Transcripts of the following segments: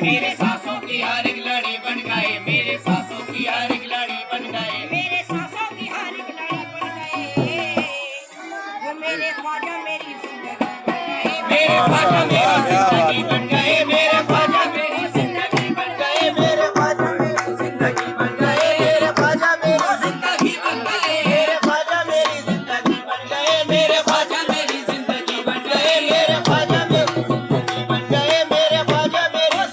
मेरे सांसों की हर एक लड़ी बन गए, मेरे सांसों की हर एक लड़ी बन गए, मेरे सांसों की हर एक लड़ी बन गए। वो मेरे ख्वाजा मेरी जिंदगी बन गए, मेरे ख्वाजा मेरी जिंदगी बन गए, मेरे ख्वाजा मेरी जिंदगी बन गए, मेरे ख्वाजा मेरी जिंदगी बन गए, मेरे ख्वाजा मेरी जिंदगी बन गए, मेरे ख्वाजा मेरी जिंदगी बन गए, मेरे ख्वाजा मेरी जिंदगी बन गए, मेरे ख्वाजा मेरी जिंदगी बन गए, मेरे ख्वाजा मेरी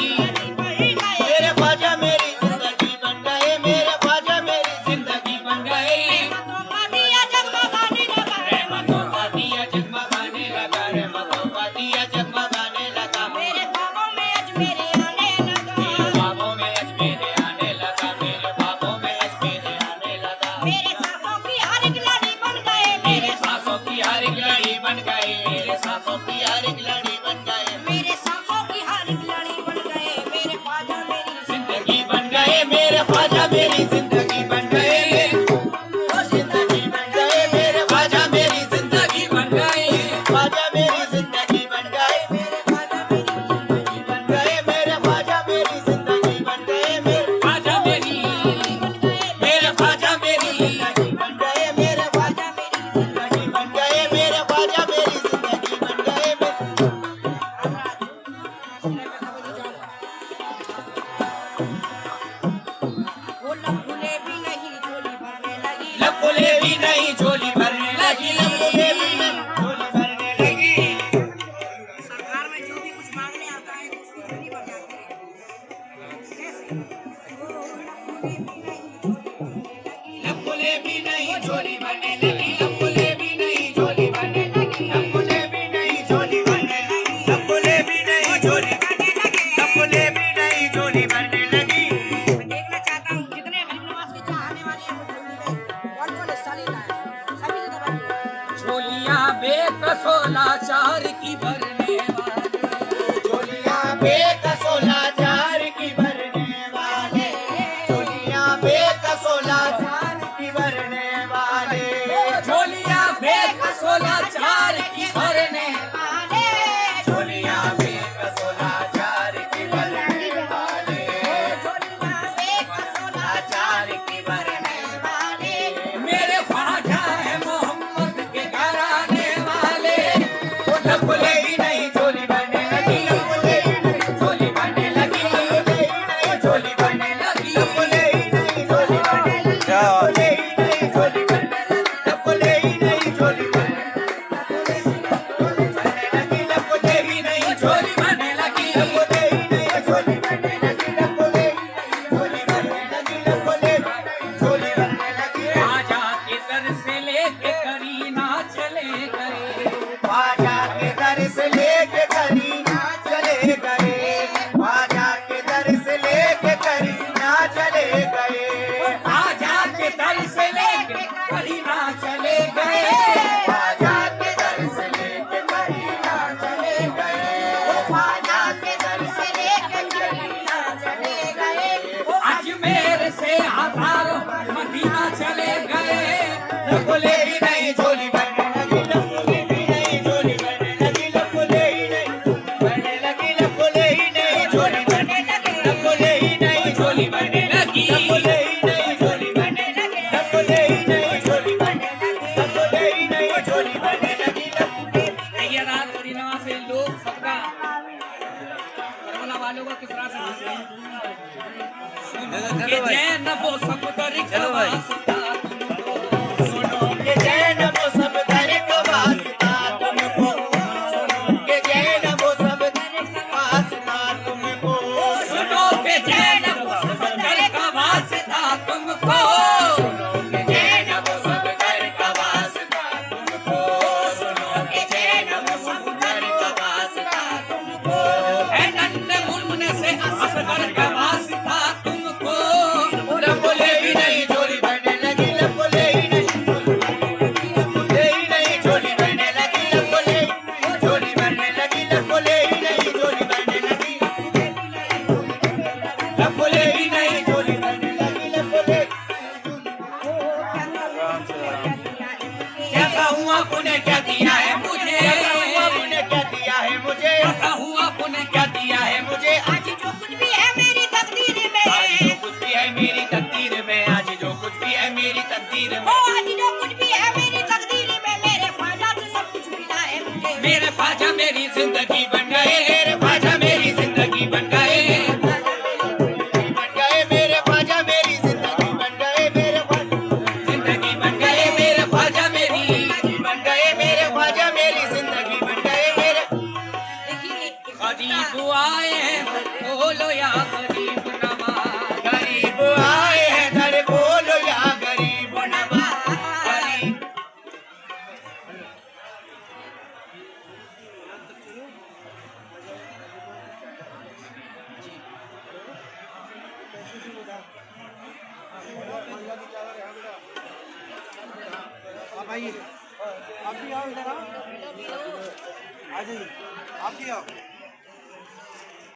जिंदगी बन गए, मेरे ख्वाजा मेरी, मेरे ख्वाजा मेरी जिंदगी बन गए, मेरे ख्वाजा मेरी जिंदगी बन गए। रहमतों का दिया जगमगाने लगा, रहमतों का दिया जगमगाने लगा, रहमतों का दिया जगमगाने लगा, मेरे ख्वाबों में अज मेरे आने लगा, मेरे ख्वाबों में अज मेरे आने लगा, मेरे ख्वाबों में अज मेरे आने लगा, मेरे सांसों की हर एक लड़ी बन गए, मेरे सांसों की हर एक लड़ी बन गए, मेरे सांसों की हर एक लड़ी बन गए, मेरे सांसों की हर एक लड़ी बन गए, मेरे ख्वाजा मेरी जिंदगी बन गए, मेरे ख्वाजा मेरी जिंदगी बन गए, ओ जिंदगी बन गए, मेरे ख्वाजा मेरी जिंदगी बन गए, ख्वाजा मेरी जिंदगी बन गए, मेरे ख्वाजा मेरी जिंदगी बन गए, मेरे ख्वाजा मेरी जिंदगी बन गए, मेरे ख्वाजा मेरी, मेरे ख्वाजा मेरी जिंदगी बन गए, मेरे ख्वाजा मेरी जिंदगी बन गए, मेरे ख्वाजा मेरी जिंदगी बन गए। वो लब खुले भी नहीं झोली भरने लगी, लब खुले भी नहीं झोली भरने लगी, लब खुले भी नहीं झोली भरने लगी, सरकार में जो भी कुछ मांगने आता है उसकी झोली भर जाती है। कैसे? वो लब खुले भी नहीं झोली भरने लगी, लब खुले भी नहीं झोली भरने लगी, लब खुले भी नहीं झोली भरने लगी, लब खुले भी नहीं झोली भरने लगी, लब खुले भी नहीं झोली भरने लगी। मैं देखना चाहता हूँ जितने गरीब नवाज के चाहने वाले हैं वो झोली में कौन-कौन हिस्सा लेता है, सभी से दबा झोलियां बेकसोला चार की भरने वाले, झोलियां बेकसोला चार की भरने वाले, झोलियां बेकसोला चार की भरने वाले, झोलियां बेकसोला चार की भरने वाले, झोलियां बेकसोला चार की भरने वाले, झोलियां बेकसोला चार की भरने वाले, मेरे ख्वाजा है मोहम्मद के घराने वाले, लब खुले ही नहीं झोली भरने लगी, लब खुले ही नहीं झोली भरने लगी, लब खुले ही नहीं झोली भरने लगी, लब खुले ही नहीं झोली भरने लगी, लब खुले ही नहीं झोली भरने लगी, लब खुले ही नहीं झोली भरने लगी, लब खुले ही नहीं झोली भरने लगी, लब खुले ही नहीं झोली भरने लगी, लब खुले ही नहीं झोली भरने लगी, लब खुले ही नहीं झोली भरने लगी। ख्वाजा के दर से लेके करीना चले गए, ख्वाजा के दर से लेके करीना चले गए, ख्वाजा के दर से लेके करीना चले गए, ख्वाजा के दर से लेके करीना चले गए, ख्वाजा के दर से लेके करीना चले गए, ख्वाजा के दर से लेके करीना चले गए, अजमेर से हजारों मदीना चले गए, लब खुले ही नहीं झोली भरने लगी, लब खुले ही नहीं झोली भरने लगी, लब खुले ही नहीं भरने लगी, लब खुले ही नहीं झोली भरने लगी, लब खुले ही नहीं झोली भरने लगी, लब खुले ही नहीं झोली भरने लगी, लब खुले ही नहीं झोली भरने लगी, लब खुले ही नहीं झोली भरने लगी, लब खुले ही नहीं। ये रात करीना से लोग सबका करबला वालों का किस तरह से नाच रहे हैं। सुनो के जैनब वो सब दर का वास्ता तुमको, सुनो के जैनब वो सब दर का वास्ता तुमको, सुनो के जैनब वो सब दर का वास्ता तुमको, सुनो के जैनब वो सब दर का वास्ता तुमको, सुनो के जैनब वो सब दर का वास्ता तुमको, सुनो के जैनब वो सब दर का वास्ता तुमको, है नन्हे मुन्ने से असगर का वास्ता तुमको, लब खुले भी नहीं झोली भरने मेरे ख्वाजा मेरी जिंदगी बन गए, मेरे ख्वाजा मेरी जिंदगी बन गए, बन गए मेरे ख्वाजा मेरी जिंदगी बन गए, मेरे जिंदगी बन गए, मेरे ख्वाजा मेरी बन गए, मेरे ख्वाजा मेरी जिंदगी बन गए, मेरे गरीब आए हैं बोलो या गरीब नवाज, गरीब आए हैं दर बोलो या गरीब नवाज, गरीब आप आइए, आप भी आओ इधर आओ, आ जाइए, आप भी आओ।